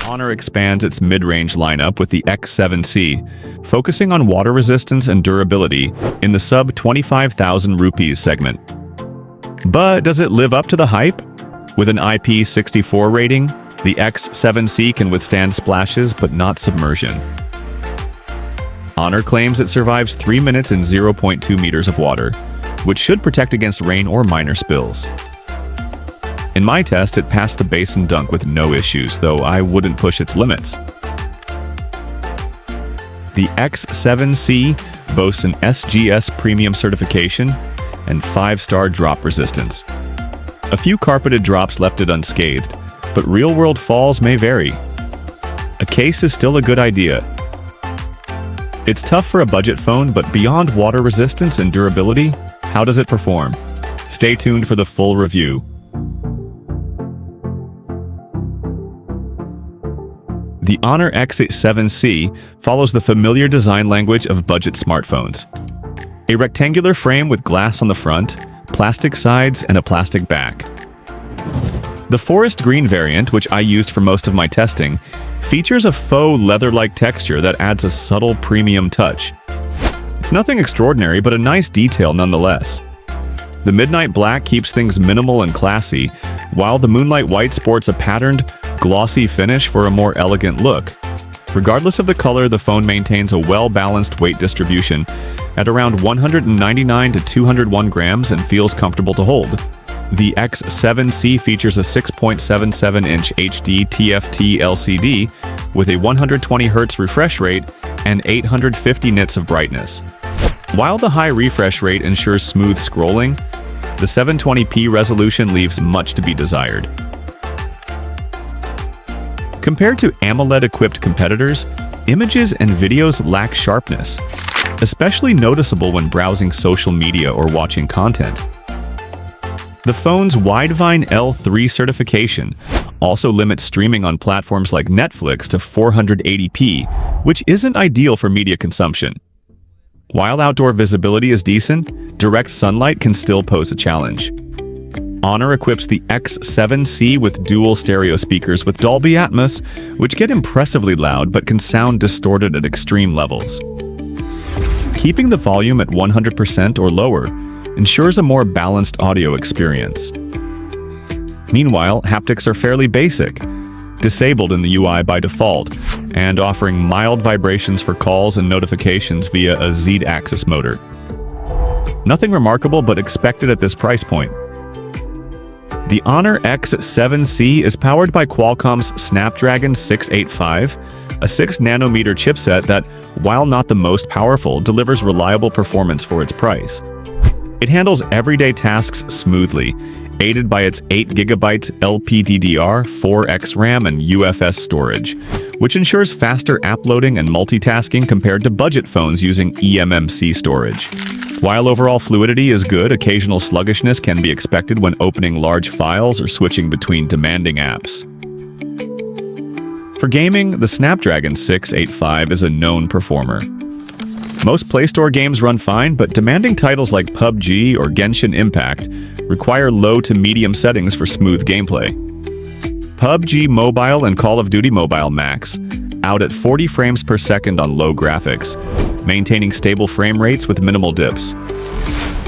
Honor expands its mid-range lineup with the X7c, focusing on water resistance and durability in the sub-25,000 rupees segment. But does it live up to the hype? With an IP64 rating, the X7c can withstand splashes but not submersion. Honor claims it survives 3 minutes in 0.2 meters of water, which should protect against rain or minor spills. In my test, it passed the basin dunk with no issues, though I wouldn't push its limits. The X7c boasts an SGS premium certification and 5-star drop resistance. A few carpeted drops left it unscathed, but real-world falls may vary. A case is still a good idea. It's tough for a budget phone, but beyond water resistance and durability, how does it perform? Stay tuned for the full review. The Honor X7c follows the familiar design language of budget smartphones. A rectangular frame with glass on the front, plastic sides, and a plastic back. The forest green variant, which I used for most of my testing, features a faux leather-like texture that adds a subtle premium touch. It's nothing extraordinary, but a nice detail nonetheless. The midnight black keeps things minimal and classy, while the moonlight white sports a patterned, glossy finish for a more elegant look. Regardless of the color, the phone maintains a well-balanced weight distribution at around 199 to 201 grams and feels comfortable to hold. The X7c features a 6.77-inch HD TFT LCD with a 120Hz refresh rate and 850 nits of brightness. While the high refresh rate ensures smooth scrolling, the 720p resolution leaves much to be desired. Compared to AMOLED-equipped competitors, images and videos lack sharpness, especially noticeable when browsing social media or watching content. The phone's Widevine L3 certification also limits streaming on platforms like Netflix to 480p, which isn't ideal for media consumption. While outdoor visibility is decent, direct sunlight can still pose a challenge. Honor equips the X7c with dual stereo speakers with Dolby Atmos, which get impressively loud but can sound distorted at extreme levels. Keeping the volume at 100% or lower ensures a more balanced audio experience. Meanwhile, haptics are fairly basic, disabled in the UI by default, and offering mild vibrations for calls and notifications via a Z-axis motor. Nothing remarkable but expected at this price point. The Honor X7c is powered by Qualcomm's Snapdragon 685, a 6nm chipset that, while not the most powerful, delivers reliable performance for its price. It handles everyday tasks smoothly, aided by its 8GB LPDDR, 4X RAM, and UFS storage, which ensures faster app loading and multitasking compared to budget phones using eMMC storage. While overall fluidity is good, occasional sluggishness can be expected when opening large files or switching between demanding apps. For gaming, the Snapdragon 685 is a known performer. Most Play Store games run fine, but demanding titles like PUBG or Genshin Impact require low to medium settings for smooth gameplay. PUBG Mobile and Call of Duty Mobile Max out at 40 frames per second on low graphics, maintaining stable frame rates with minimal dips.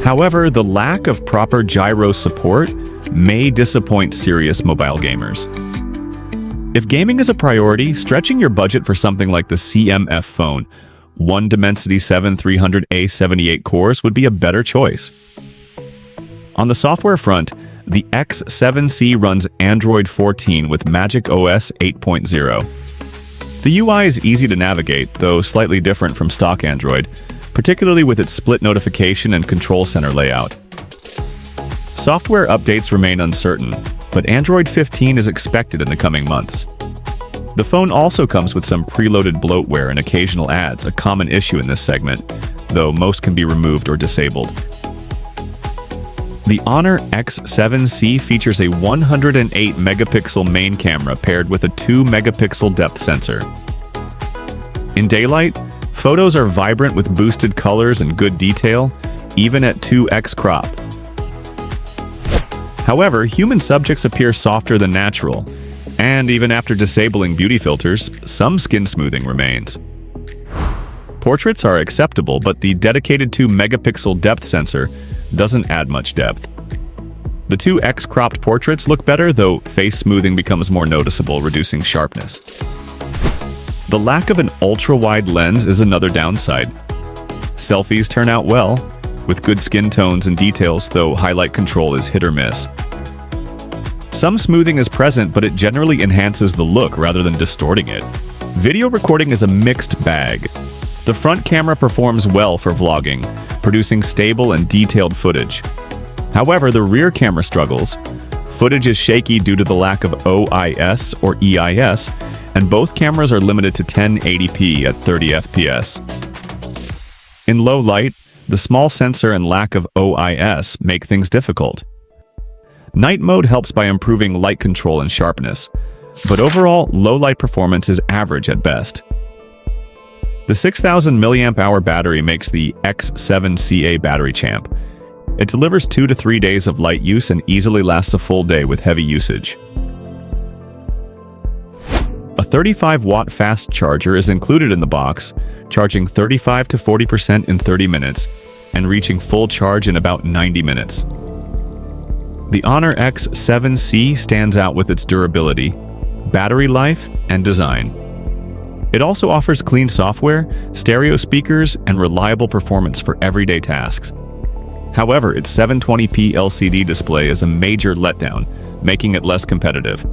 However, the lack of proper gyro support may disappoint serious mobile gamers. If gaming is a priority, stretching your budget for something like the CMF phone, one Dimensity 7 300A78 cores would be a better choice. On the software front, the X7c runs Android 14 with Magic OS 8.0. The UI is easy to navigate, though slightly different from stock Android, particularly with its split notification and control center layout. Software updates remain uncertain, but Android 15 is expected in the coming months. The phone also comes with some preloaded bloatware and occasional ads, a common issue in this segment, though most can be removed or disabled. The Honor X7c features a 108-megapixel main camera paired with a 2-megapixel depth sensor. In daylight, photos are vibrant with boosted colors and good detail, even at 2x crop. However, human subjects appear softer than natural, And even after disabling beauty filters, some skin smoothing remains. Portraits are acceptable, but the dedicated 2-megapixel depth sensor doesn't add much depth. The 2x cropped portraits look better, though face smoothing becomes more noticeable, reducing sharpness. The lack of an ultra-wide lens is another downside. Selfies turn out well, with good skin tones and details, though highlight control is hit or miss. Some smoothing is present, but it generally enhances the look rather than distorting it. Video recording is a mixed bag. The front camera performs well for vlogging, producing stable and detailed footage. However, the rear camera struggles. Footage is shaky due to the lack of OIS or EIS, and both cameras are limited to 1080p at 30 FPS. In low light, the small sensor and lack of OIS make things difficult. Night mode helps by improving light control and sharpness, but overall, low light performance is average at best. The 6000 mAh battery makes the X7ca battery champ. It delivers 2 to 3 days of light use and easily lasts a full day with heavy usage. A 35-watt fast charger is included in the box, charging 35 to 40% in 30 minutes and reaching full charge in about 90 minutes. The Honor X7c stands out with its durability, battery life, and design. It also offers clean software, stereo speakers, and reliable performance for everyday tasks. However, its 720p LCD display is a major letdown, making it less competitive.